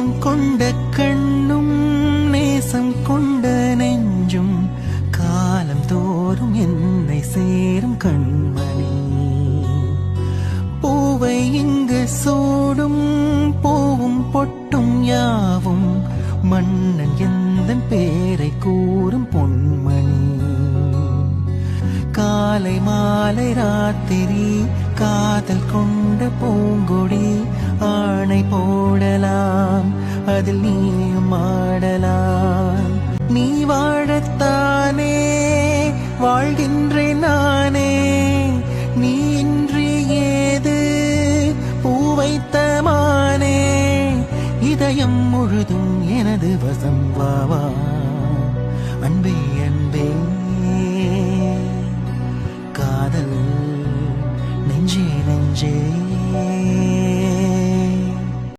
நேசம் கொண்ட கண்ணும் நேசம் கொண்ட நெஞ்சும் காலம் தோறும் என்னை சேரும் கண்மணி. பூவை இங்கு சூடும் பூவும் பொட்டும் யாவும் மன்னன் எந்தன் பேரை கூறும் பொன்மணி. காலை மாலை ராத்திரி காதல் கொண்ட பூங்கொடி ஆணை போடலாம் அதில் நீயும் ஆடலாம். நீ வாழத்தானே வாழ்கின்றேன் நானே, நீ இன்றி ஏது பூவைத்த மானே. இதயம் முழுதும் எனது வசம் வாவா அன்பே அன்பே. காதல் நெஞ்சே நெஞ்சே